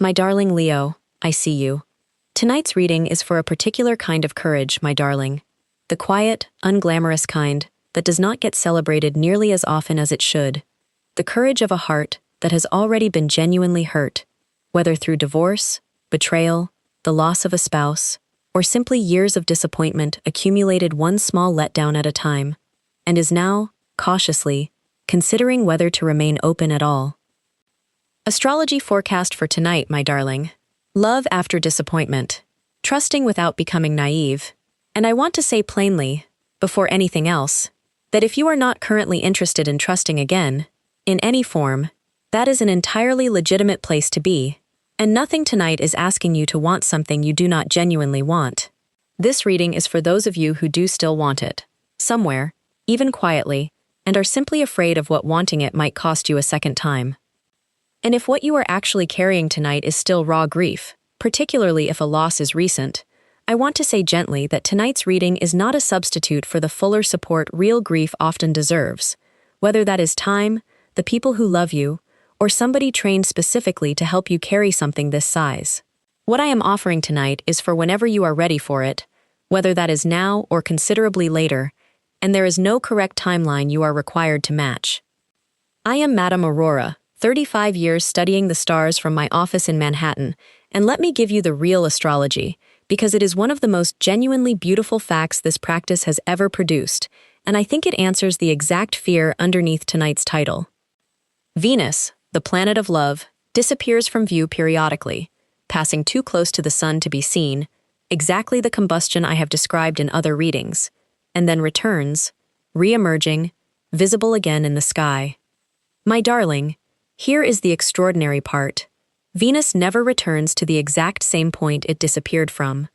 My darling Leo, I see you. Tonight's reading is for a particular kind of courage, my darling. The quiet, unglamorous kind that does not get celebrated nearly as often as it should. The courage of a heart that has already been genuinely hurt, whether through divorce, betrayal, the loss of a spouse, or simply years of disappointment accumulated one small letdown at a time, and is now, cautiously, considering whether to remain open at all. Astrology forecast for tonight, my darling. Love after disappointment. Trusting without becoming naive. And I want to say plainly, before anything else, that if you are not currently interested in trusting again, in any form, that is an entirely legitimate place to be, and nothing tonight is asking you to want something you do not genuinely want. This reading is for those of you who do still want it, somewhere, even quietly, and are simply afraid of what wanting it might cost you a second time. And if what you are actually carrying tonight is still raw grief, particularly if a loss is recent, I want to say gently that tonight's reading is not a substitute for the fuller support real grief often deserves, whether that is time, the people who love you, or somebody trained specifically to help you carry something this size. What I am offering tonight is for whenever you are ready for it, whether that is now or considerably later, and there is no correct timeline you are required to match. I am Madame Aurora, 35 years studying the stars from my office in Manhattan, and let me give you the real astrology, because it is one of the most genuinely beautiful facts this practice has ever produced, and I think it answers the exact fear underneath tonight's title. Venus, the planet of love, disappears from view periodically, passing too close to the sun to be seen, exactly the combustion I have described in other readings, and then returns, re-emerging, visible again in the sky. My darling, here is the extraordinary part. Venus never returns to the exact same point it disappeared from.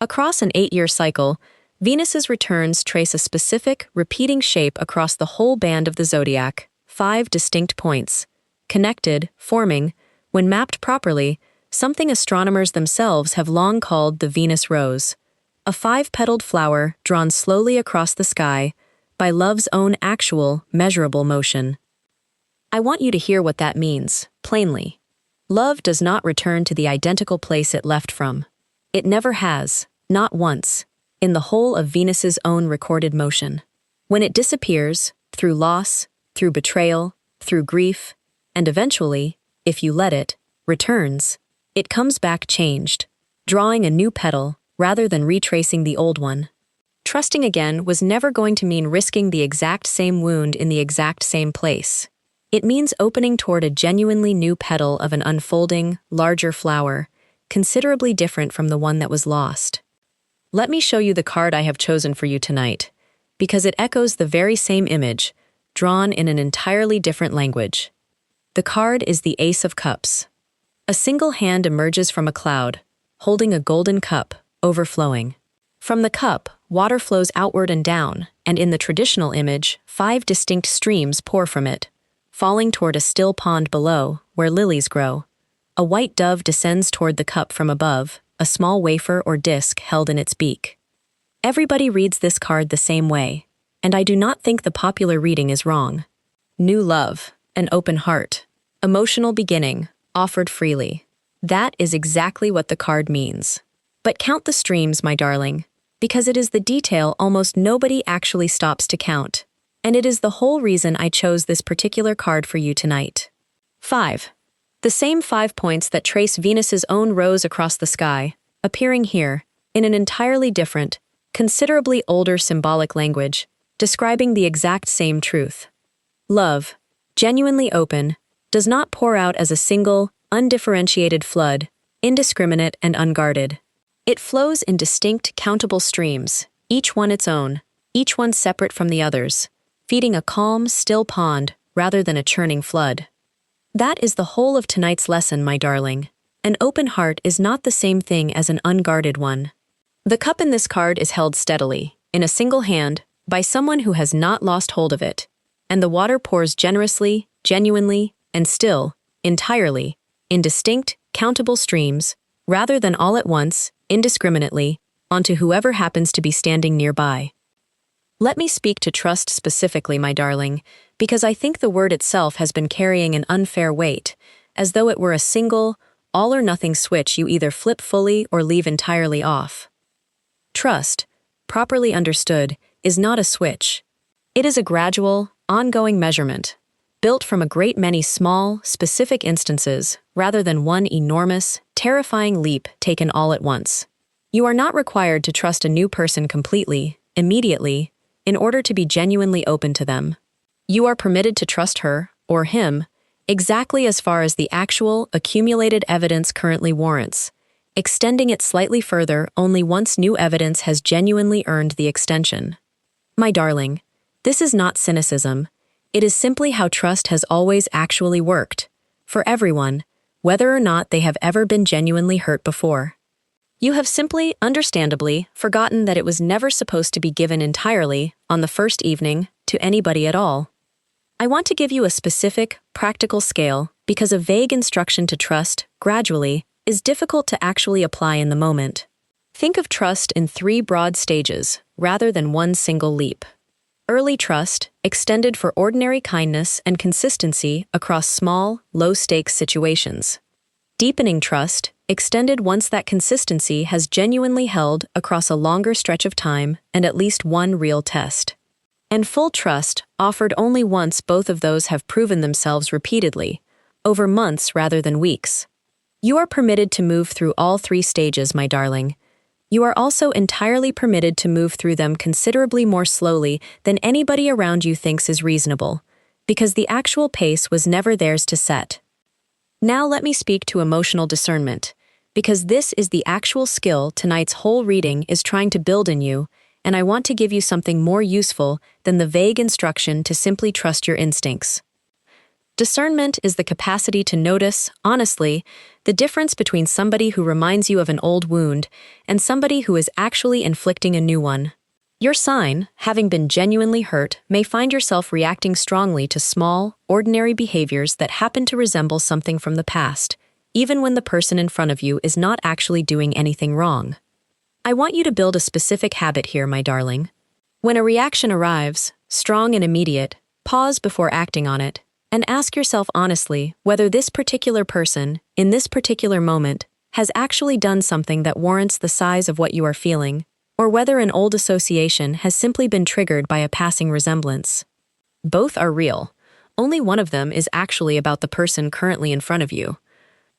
Across an 8-year cycle, Venus's returns trace a specific, repeating shape across the whole band of the zodiac, 5 distinct points, connected, forming, when mapped properly, something astronomers themselves have long called the Venus rose, a 5-petaled flower drawn slowly across the sky by love's own actual, measurable motion. I want you to hear what that means, plainly. Love does not return to the identical place it left from. It never has, not once, in the whole of Venus's own recorded motion. When it disappears, through loss, through betrayal, through grief, and eventually, if you let it, returns, it comes back changed, drawing a new petal rather than retracing the old one. Trusting again was never going to mean risking the exact same wound in the exact same place. It means opening toward a genuinely new petal of an unfolding, larger flower, considerably different from the one that was lost. Let me show you the card I have chosen for you tonight, because it echoes the very same image, drawn in an entirely different language. The card is the Ace of Cups. A single hand emerges from a cloud, holding a golden cup, overflowing. From the cup, water flows outward and down, and in the traditional image, 5 distinct streams pour from it, falling toward a still pond below, where lilies grow. A white dove descends toward the cup from above, a small wafer or disc held in its beak. Everybody reads this card the same way, and I do not think the popular reading is wrong. New love, an open heart, emotional beginning, offered freely. That is exactly what the card means. But count the streams, my darling, because it is the detail almost nobody actually stops to count. And it is the whole reason I chose this particular card for you tonight. 5. The same 5 points that trace Venus's own rose across the sky, appearing here, in an entirely different, considerably older symbolic language, describing the exact same truth. Love, genuinely open, does not pour out as a single, undifferentiated flood, indiscriminate and unguarded. It flows in distinct, countable streams, each one its own, each one separate from the others, feeding a calm, still pond rather than a churning flood. That is the whole of tonight's lesson, my darling. An open heart is not the same thing as an unguarded one. The cup in this card is held steadily, in a single hand, by someone who has not lost hold of it, and the water pours generously, genuinely, and still, entirely, in distinct, countable streams, rather than all at once, indiscriminately, onto whoever happens to be standing nearby. Let me speak to trust specifically, my darling, because I think the word itself has been carrying an unfair weight, as though it were a single, all or nothing switch you either flip fully or leave entirely off. Trust, properly understood, is not a switch. It is a gradual, ongoing measurement, built from a great many small, specific instances rather than one enormous, terrifying leap taken all at once. You are not required to trust a new person completely, immediately, in order to be genuinely open to them. You are permitted to trust her, or him, exactly as far as the actual, accumulated evidence currently warrants, extending it slightly further only once new evidence has genuinely earned the extension. My darling, this is not cynicism. It is simply how trust has always actually worked, for everyone, whether or not they have ever been genuinely hurt before. You have simply, understandably, forgotten that it was never supposed to be given entirely, on the first evening, to anybody at all. I want to give you a specific, practical scale because a vague instruction to trust, gradually, is difficult to actually apply in the moment. Think of trust in 3 broad stages, rather than one single leap. Early trust, extended for ordinary kindness and consistency across small, low-stakes situations. Deepening trust, extended once that consistency has genuinely held across a longer stretch of time and at least one real test. And full trust, offered only once both of those have proven themselves repeatedly, over months rather than weeks. You are permitted to move through all 3 stages, my darling. You are also entirely permitted to move through them considerably more slowly than anybody around you thinks is reasonable, because the actual pace was never theirs to set. Now let me speak to emotional discernment, because this is the actual skill tonight's whole reading is trying to build in you, and I want to give you something more useful than the vague instruction to simply trust your instincts. Discernment is the capacity to notice, honestly, the difference between somebody who reminds you of an old wound and somebody who is actually inflicting a new one. Your sign, having been genuinely hurt, may find yourself reacting strongly to small, ordinary behaviors that happen to resemble something from the past, even when the person in front of you is not actually doing anything wrong. I want you to build a specific habit here, my darling. When a reaction arrives, strong and immediate, pause before acting on it, and ask yourself honestly whether this particular person, in this particular moment, has actually done something that warrants the size of what you are feeling, or whether an old association has simply been triggered by a passing resemblance. Both are real. Only one of them is actually about the person currently in front of you.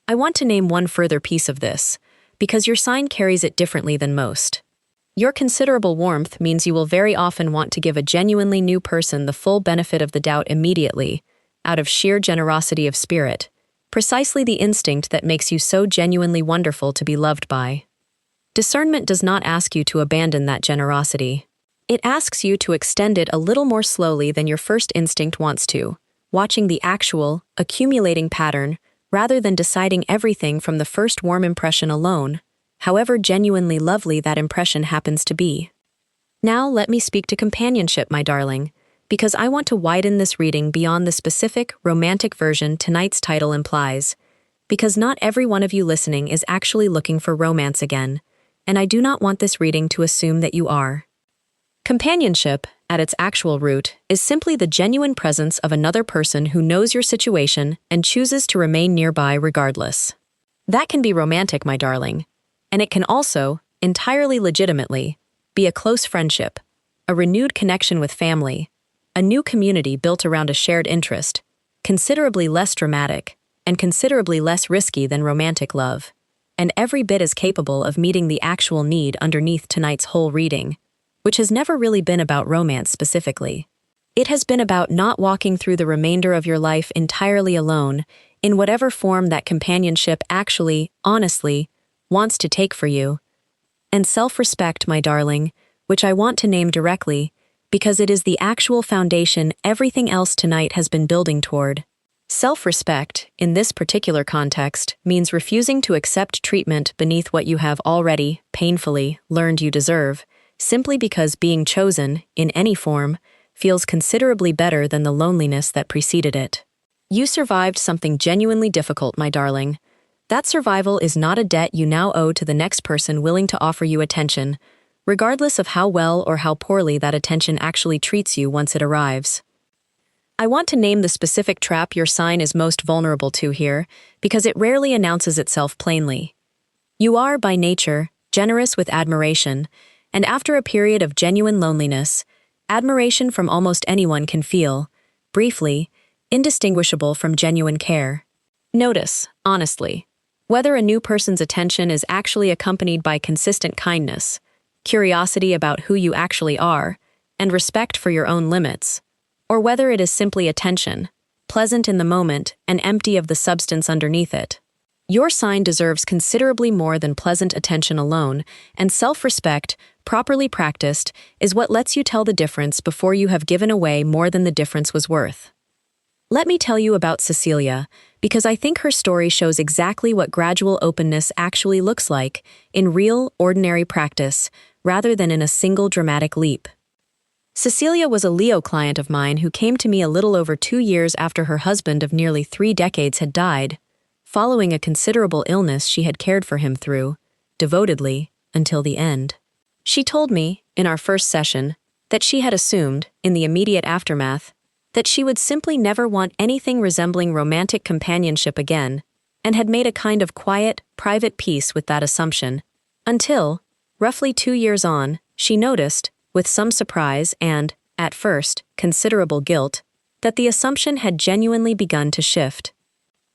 I want to name one further piece of this, because your sign carries it differently than most. Your considerable warmth means you will very often want to give a genuinely new person the full benefit of the doubt immediately, out of sheer generosity of spirit, precisely the instinct that makes you so genuinely wonderful to be loved by. Discernment does not ask you to abandon that generosity. It asks you to extend it a little more slowly than your first instinct wants to, watching the actual, accumulating pattern rather than deciding everything from the first warm impression alone, however genuinely lovely that impression happens to be. Now let me speak to companionship, my darling, because I want to widen this reading beyond the specific, romantic version tonight's title implies, because not every one of you listening is actually looking for romance again, and I do not want this reading to assume that you are. Companionship, at its actual root, is simply the genuine presence of another person who knows your situation and chooses to remain nearby regardless. That can be romantic, my darling, and it can also, entirely legitimately, be a close friendship, a renewed connection with family, a new community built around a shared interest, considerably less dramatic, and considerably less risky than romantic love, and every bit as capable of meeting the actual need underneath tonight's whole reading, which has never really been about romance specifically. It has been about not walking through the remainder of your life entirely alone, in whatever form that companionship actually, honestly, wants to take for you. And self-respect, my darling, which I want to name directly, because it is the actual foundation everything else tonight has been building toward. Self-respect, in this particular context, means refusing to accept treatment beneath what you have already, painfully, learned you deserve, simply because being chosen, in any form, feels considerably better than the loneliness that preceded it. You survived something genuinely difficult, my darling. That survival is not a debt you now owe to the next person willing to offer you attention, regardless of how well or how poorly that attention actually treats you once it arrives. I want to name the specific trap your sign is most vulnerable to here, because it rarely announces itself plainly. You are, by nature, generous with admiration, and after a period of genuine loneliness, admiration from almost anyone can feel, briefly, indistinguishable from genuine care. Notice, honestly, whether a new person's attention is actually accompanied by consistent kindness, curiosity about who you actually are, and respect for your own limits, or whether it is simply attention, pleasant in the moment and empty of the substance underneath it. Your sign deserves considerably more than pleasant attention alone, and self-respect, properly practiced, is what lets you tell the difference before you have given away more than the difference was worth. Let me tell you about Cecilia, because I think her story shows exactly what gradual openness actually looks like in real, ordinary practice, rather than in a single dramatic leap. Cecilia was a Leo client of mine who came to me a little over 2 years after her husband of nearly 3 decades had died, following a considerable illness she had cared for him through, devotedly, until the end. She told me, in our first session, that she had assumed, in the immediate aftermath, that she would simply never want anything resembling romantic companionship again, and had made a kind of quiet, private peace with that assumption, until, roughly 2 years on, she noticed, with some surprise and, at first, considerable guilt, that the assumption had genuinely begun to shift.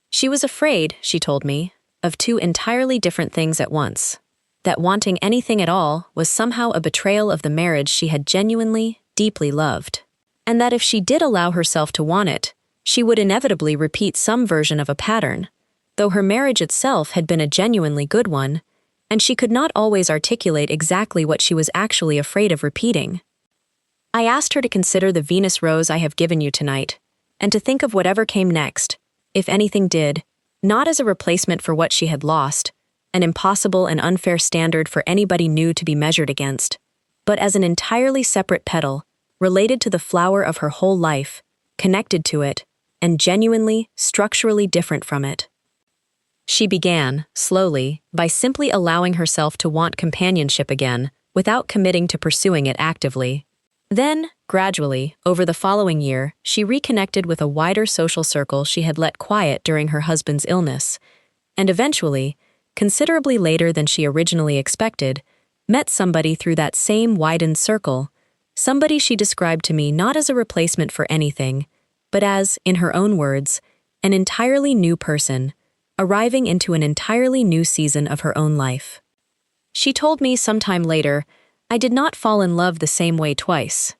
She was afraid, she told me, of 2 entirely different things at once. That wanting anything at all was somehow a betrayal of the marriage she had genuinely, deeply loved. And that if she did allow herself to want it, she would inevitably repeat some version of a pattern, though her marriage itself had been a genuinely good one, and she could not always articulate exactly what she was actually afraid of repeating. I asked her to consider the Venus rose I have given you tonight, and to think of whatever came next, if anything did, not as a replacement for what she had lost, an impossible and unfair standard for anybody new to be measured against, but as an entirely separate petal, related to the flower of her whole life, connected to it, and genuinely, structurally different from it. She began, slowly, by simply allowing herself to want companionship again, without committing to pursuing it actively. Then, gradually, over the following year, she reconnected with a wider social circle she had let quiet during her husband's illness, and eventually, considerably later than she originally expected, met somebody through that same widened circle, somebody she described to me not as a replacement for anything, but as, in her own words, an entirely new person, arriving into an entirely new season of her own life. She told me sometime later, I did not fall in love the same way twice.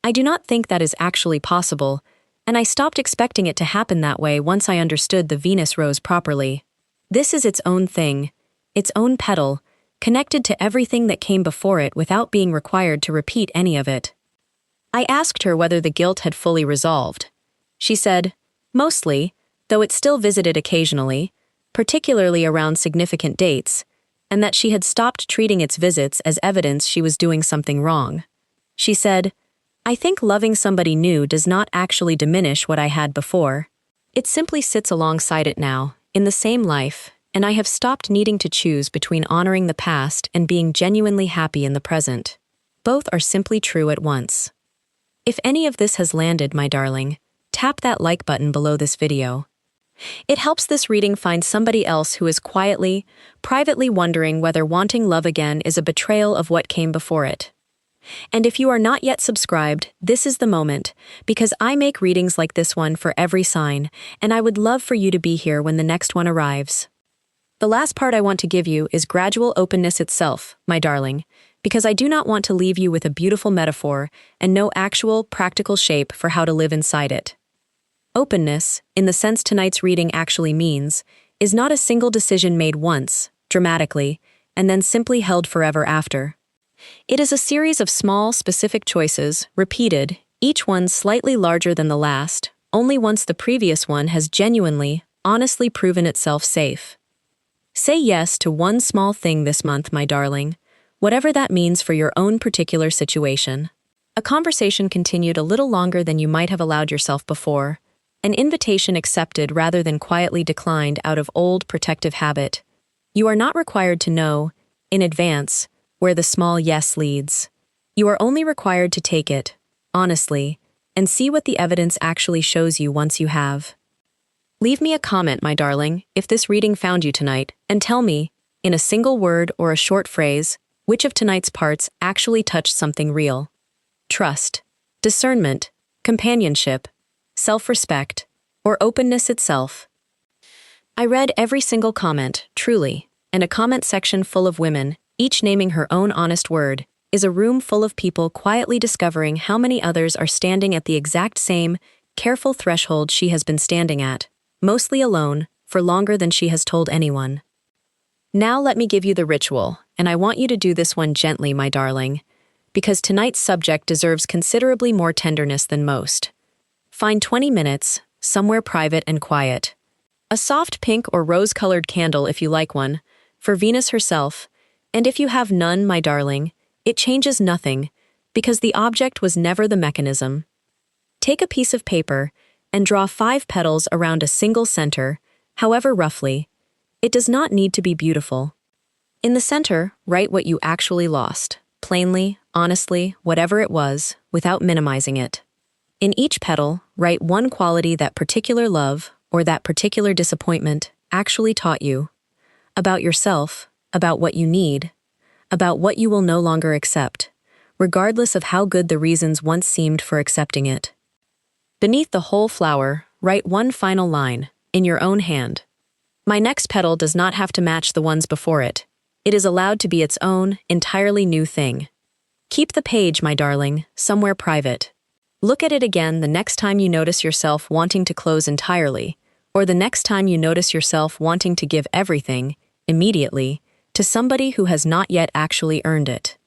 I do not think that is actually possible, and I stopped expecting it to happen that way once I understood the Venus rose properly. This is its own thing, its own petal, connected to everything that came before it without being required to repeat any of it. I asked her whether the guilt had fully resolved. She said, mostly, though it still visited occasionally, particularly around significant dates, and that she had stopped treating its visits as evidence she was doing something wrong. She said, I think loving somebody new does not actually diminish what I had before. It simply sits alongside it now, in the same life, and I have stopped needing to choose between honoring the past and being genuinely happy in the present. Both are simply true at once. If any of this has landed, my darling, tap that like button below this video. It helps this reading find somebody else who is quietly, privately wondering whether wanting love again is a betrayal of what came before it. And if you are not yet subscribed, this is the moment, because I make readings like this one for every sign, and I would love for you to be here when the next one arrives. The last part I want to give you is gradual openness itself, my darling, because I do not want to leave you with a beautiful metaphor and no actual, practical shape for how to live inside it. Openness, in the sense tonight's reading actually means, is not a single decision made once, dramatically, and then simply held forever after. It is a series of small, specific choices, repeated, each one slightly larger than the last, only once the previous one has genuinely, honestly proven itself safe. Say yes to one small thing this month, my darling, whatever that means for your own particular situation. A conversation continued a little longer than you might have allowed yourself before, an invitation accepted rather than quietly declined out of old protective habit. You are not required to know, in advance, where the small yes leads. You are only required to take it, honestly, and see what the evidence actually shows you once you have. Leave me a comment, my darling, if this reading found you tonight, and tell me, in a single word or a short phrase, which of tonight's parts actually touched something real. Trust, discernment, companionship, self-respect, or openness itself. I read every single comment, truly, and a comment section full of women, each naming her own honest word, is a room full of people quietly discovering how many others are standing at the exact same, careful threshold she has been standing at, mostly alone, for longer than she has told anyone. Now let me give you the ritual, and I want you to do this one gently, my darling, because tonight's subject deserves considerably more tenderness than most. Find 20 minutes, somewhere private and quiet. A soft pink or rose-colored candle if you like one, for Venus herself, and if you have none, my darling, it changes nothing, because the object was never the mechanism. Take a piece of paper and draw 5 petals around a single center, however roughly. It does not need to be beautiful. In the center, write what you actually lost, plainly, honestly, whatever it was, without minimizing it. In each petal, write one quality that particular love, or that particular disappointment, actually taught you. About yourself, about what you need, about what you will no longer accept, regardless of how good the reasons once seemed for accepting it. Beneath the whole flower, write one final line, in your own hand. My next petal does not have to match the ones before it. It is allowed to be its own, entirely new thing. Keep the page, my darling, somewhere private. Look at it again the next time you notice yourself wanting to close entirely, or the next time you notice yourself wanting to give everything, immediately, to somebody who has not yet actually earned it.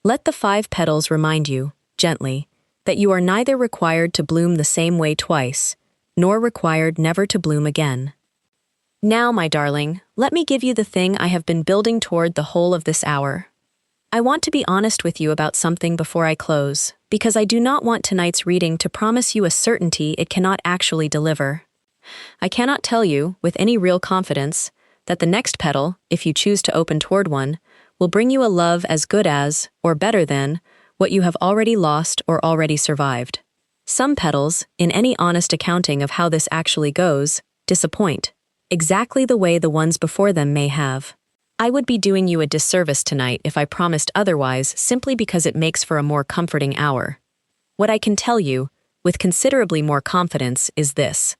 Let the 5 petals remind you, gently, that you are neither required to bloom the same way twice, nor required never to bloom again. Now, my darling, let me give you the thing I have been building toward the whole of this hour. I want to be honest with you about something before I close, because I do not want tonight's reading to promise you a certainty it cannot actually deliver. I cannot tell you, with any real confidence, that the next petal, if you choose to open toward one, will bring you a love as good as, or better than, what you have already lost or already survived. Some petals, in any honest accounting of how this actually goes, disappoint, exactly the way the ones before them may have. I would be doing you a disservice tonight if I promised otherwise simply because it makes for a more comforting hour. What I can tell you, with considerably more confidence, is this.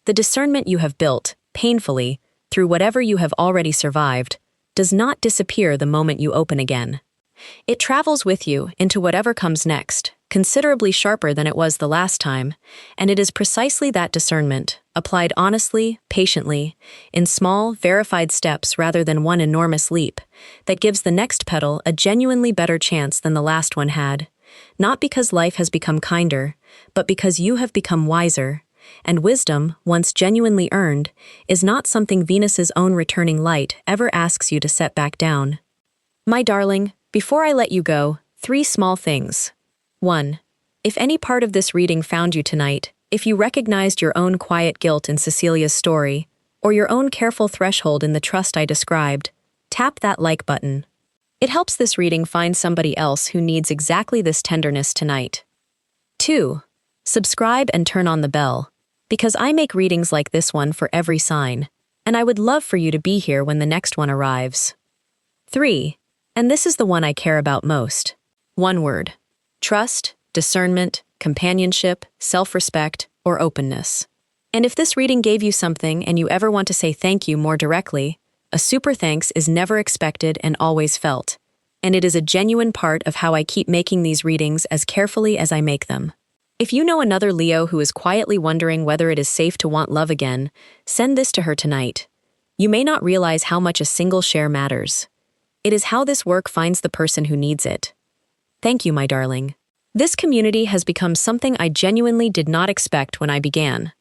The discernment you have built, painfully, through whatever you have already survived, does not disappear the moment you open again. It travels with you into whatever comes next, considerably sharper than it was the last time, and it is precisely that discernment, applied honestly, patiently, in small, verified steps rather than one enormous leap, that gives the next petal a genuinely better chance than the last one had, not because life has become kinder, but because you have become wiser. And wisdom, once genuinely earned, is not something Venus's own returning light ever asks you to set back down. My darling, before I let you go, 3 small things. 1. If any part of this reading found you tonight, if you recognized your own quiet guilt in Cecilia's story, or your own careful threshold in the trust I described, tap that like button. It helps this reading find somebody else who needs exactly this tenderness tonight. 2. Subscribe and turn on the bell, because I make readings like this one for every sign, and I would love for you to be here when the next one arrives. 3. And this is the one I care about most. One word. Trust, discernment, companionship, self-respect, or openness. And if this reading gave you something and you ever want to say thank you more directly, a super thanks is never expected and always felt, and it is a genuine part of how I keep making these readings as carefully as I make them. If you know another Leo who is quietly wondering whether it is safe to want love again, send this to her tonight. You may not realize how much a single share matters. It is how this work finds the person who needs it. Thank you, my darling. This community has become something I genuinely did not expect when I began.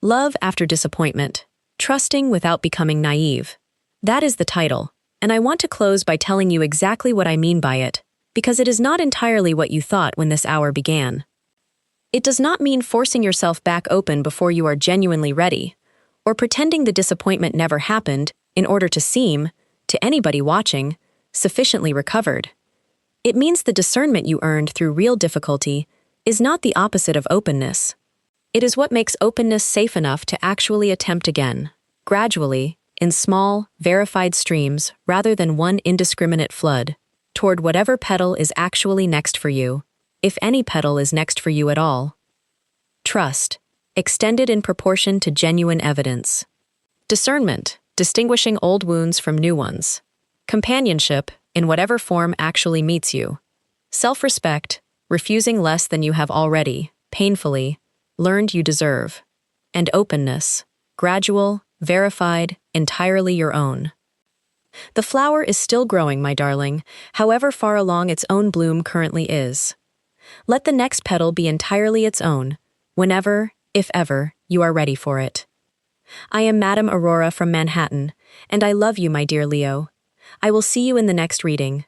Love after disappointment. Trusting without becoming naive. That is the title, and I want to close by telling you exactly what I mean by it, because it is not entirely what you thought when this hour began. It does not mean forcing yourself back open before you are genuinely ready, or pretending the disappointment never happened in order to seem, to anybody watching, sufficiently recovered. It means the discernment you earned through real difficulty is not the opposite of openness. It is what makes openness safe enough to actually attempt again, gradually, in small, verified streams rather than one indiscriminate flood, toward whatever petal is actually next for you, if any petal is next for you at all. Trust, extended in proportion to genuine evidence. Discernment, distinguishing old wounds from new ones. Companionship, in whatever form actually meets you. Self-respect, refusing less than you have already, painfully, learned you deserve. And openness, gradual, verified, entirely your own. The flower is still growing, my darling, however far along its own bloom currently is. Let the next petal be entirely its own, whenever, if ever, you are ready for it. I am Madame Aurora from Manhattan, and I love you, my dear Leo. I will see you in the next reading.